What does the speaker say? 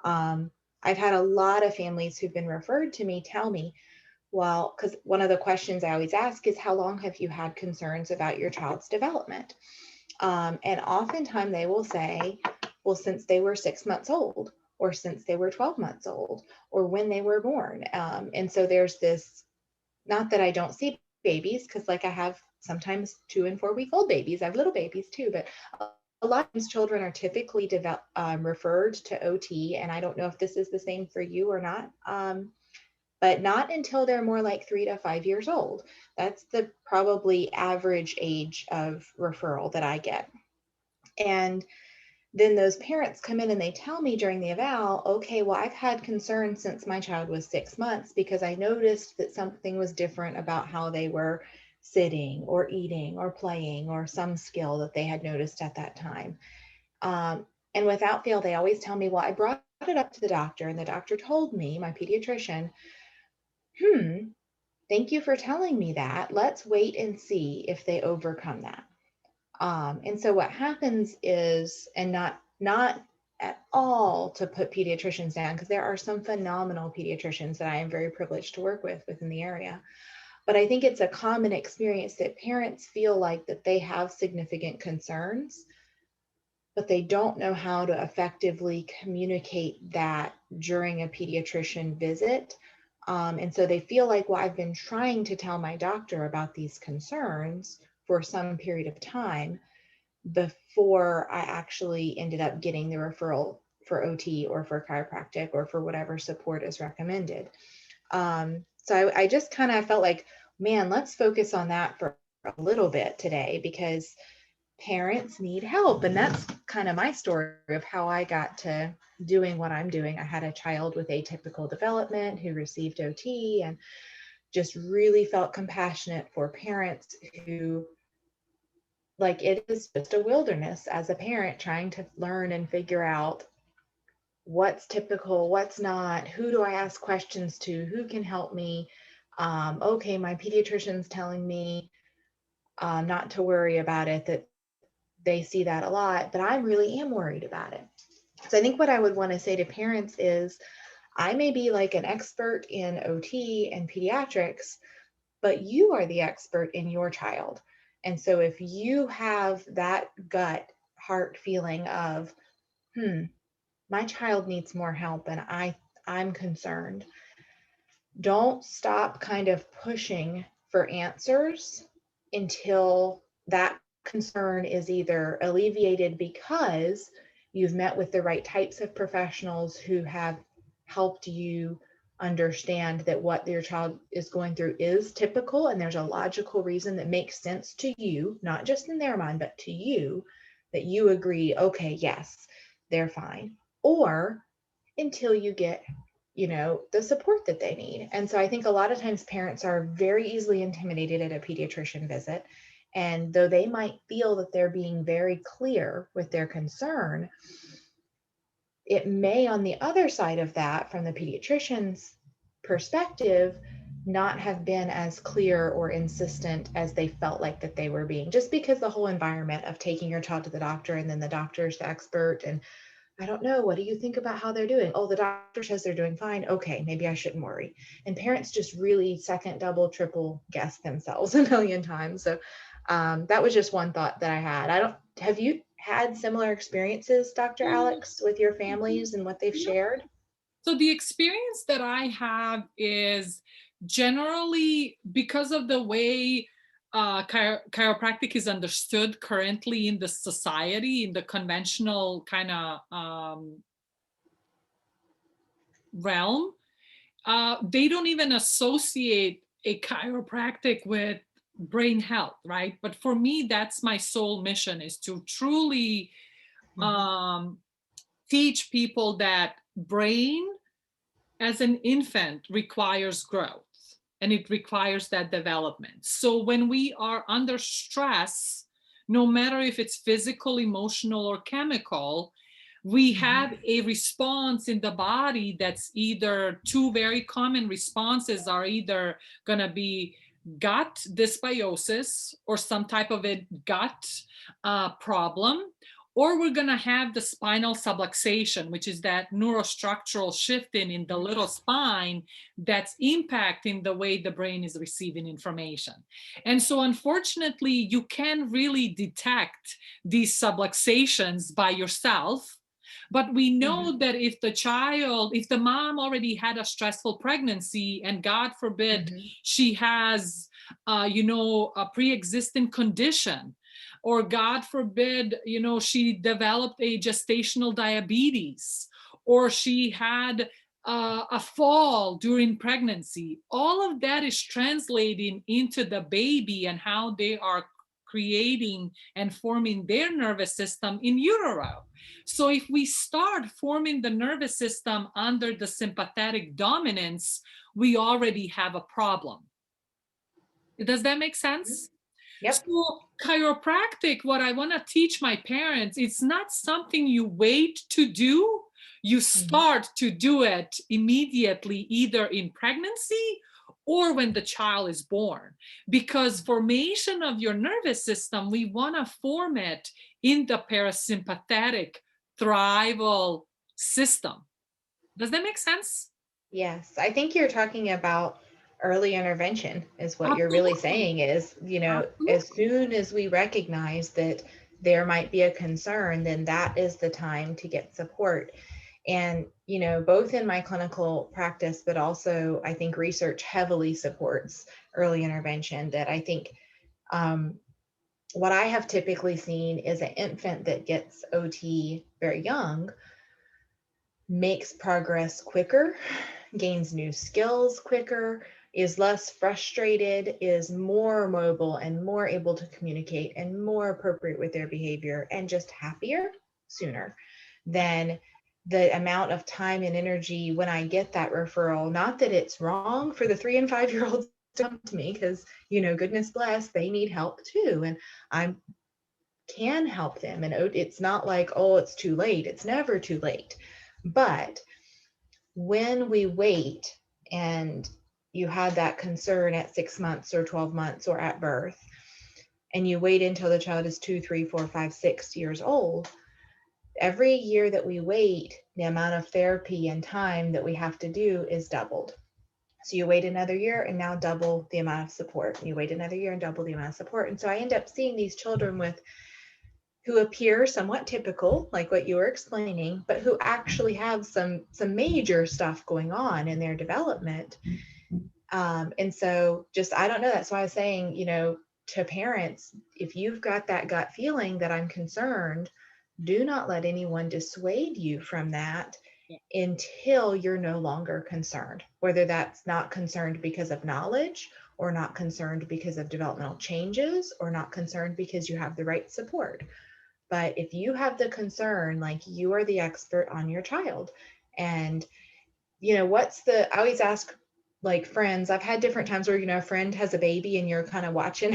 I've had a lot of families who've been referred to me tell me, well, because one of the questions I always ask is, how long have you had concerns about your child's development? And oftentimes they will say, well, since they were 6 months old, or since they were 12 months old, or when they were born. And so there's this, not that I don't see babies, because like I have sometimes 2 and 4 week old babies, I have little babies too, but a lot of times children are typically referred to OT, and I don't know if this is the same for you or not, but not until they're more like 3 to 5 years old. That's the probably average age of referral that I get. And then those parents come in and they tell me during the eval, okay, well, I've had concerns since my child was 6 months because I noticed that something was different about how they were sitting or eating or playing, or some skill that they had noticed at that time. And without fail, they always tell me, well, I brought it up to the doctor, and the doctor told me, my pediatrician, thank you for telling me that. Let's wait and see if they overcome that. And so what happens is, and not at all to put pediatricians down, because there are some phenomenal pediatricians that I am very privileged to work with within the area. But I think it's a common experience that parents feel like that they have significant concerns, but they don't know how to effectively communicate that during a pediatrician visit. And so they feel like, well, I've been trying to tell my doctor about these concerns for some period of time before I actually ended up getting the referral for OT or for chiropractic or for whatever support is recommended. So I just kind of felt like, man, let's focus on that for a little bit today, because parents need help. And that's kind of my story of how I got to doing what I'm doing. I had a child with atypical development who received OT, and just really felt compassionate for parents who, like, it is just a wilderness as a parent trying to learn and figure out what's typical, what's not, who do I ask questions to, who can help me. Okay, my pediatrician's telling me not to worry about it, that they see that a lot, but I really am worried about it. So I think what I would want to say to parents is, I may be like an expert in OT and pediatrics, but you are the expert in your child. And so if you have that gut heart feeling of, my child needs more help and I'm concerned, don't stop kind of pushing for answers until that concern is either alleviated because you've met with the right types of professionals who have helped you understand that what your child is going through is typical, and there's a logical reason that makes sense to you, not just in their mind, but to you, that you agree, okay, yes, they're fine. Or until you get, the support that they need. And so I think a lot of times parents are very easily intimidated at a pediatrician visit. And though they might feel that they're being very clear with their concern, it may, on the other side of that, from the pediatrician's perspective, not have been as clear or insistent as they felt like that they were being, just because the whole environment of taking your child to the doctor, and then the doctor's the expert, and I don't know, what do you think about how they're doing? Oh, the doctor says they're doing fine. Okay, maybe I shouldn't worry. And parents just really second, double, triple guess themselves a million times. So that was just one thought that I had. Have you had similar experiences, Dr. Alex, with your families and what they've shared? So the experience that I have is generally because of the way chiropractic is understood currently in the society, in the conventional kind of realm. They don't even associate a chiropractic with brain health, right? But for me, that's my sole mission, is to truly um, teach people that brain as an infant requires growth and it requires that development. So when we are under stress, no matter if it's physical, emotional, or chemical, we have a response in the body that's either, two very common responses are either going to be gut dysbiosis or some type of a gut problem, or we're going to have the spinal subluxation, which is that neurostructural shifting in the little spine that's impacting the way the brain is receiving information. And so, unfortunately, you can really detect these subluxations by yourself. But we know that if the mom already had a stressful pregnancy, and God forbid she has, a pre-existing condition, or God forbid, she developed a gestational diabetes, or she had a fall during pregnancy, all of that is translating into the baby and how they are creating and forming their nervous system in utero. So if we start forming the nervous system under the sympathetic dominance, we already have a problem. Does that make sense? Yep. So chiropractic, what I want to teach my parents, it's not something you wait to do. You start to do it immediately, either in pregnancy or when the child is born. Because formation of your nervous system, we want to form it in the parasympathetic thrival system. Does that make sense? Yes, I think you're talking about early intervention is what you're really Absolutely. saying is, as Absolutely. soon as we recognize that there might be a concern, then that is the time to get support. And, both in my clinical practice, but also I think research heavily supports early intervention, that I think what I have typically seen is an infant that gets OT very young makes progress quicker, gains new skills quicker, is less frustrated, is more mobile and more able to communicate and more appropriate with their behavior, and just happier sooner than the amount of time and energy when I get that referral. Not that it's wrong for the 3 and 5 year olds to come to me, because, goodness bless, they need help too. And I can help them. And it's not like, oh, it's too late. It's never too late. But when we wait and you had that concern at 6 months or 12 months or at birth, and you wait until the child is 2, 3, 4, 5, 6 years old, every year that we wait, the amount of therapy and time that we have to do is doubled. So you wait another year and now double the amount of support. You wait another year and double the amount of support. And so I end up seeing these children who appear somewhat typical, like what you were explaining, but who actually have some major stuff going on in their development. And so I don't know. That's why I was saying, to parents, if you've got that gut feeling that I'm concerned, do not let anyone dissuade you from that until you're no longer concerned, whether that's not concerned because of knowledge, or not concerned because of developmental changes, or not concerned because you have the right support. But if you have the concern, like, you are the expert on your child. And, I always ask, like, friends, I've had different times where, a friend has a baby and you're kind of watching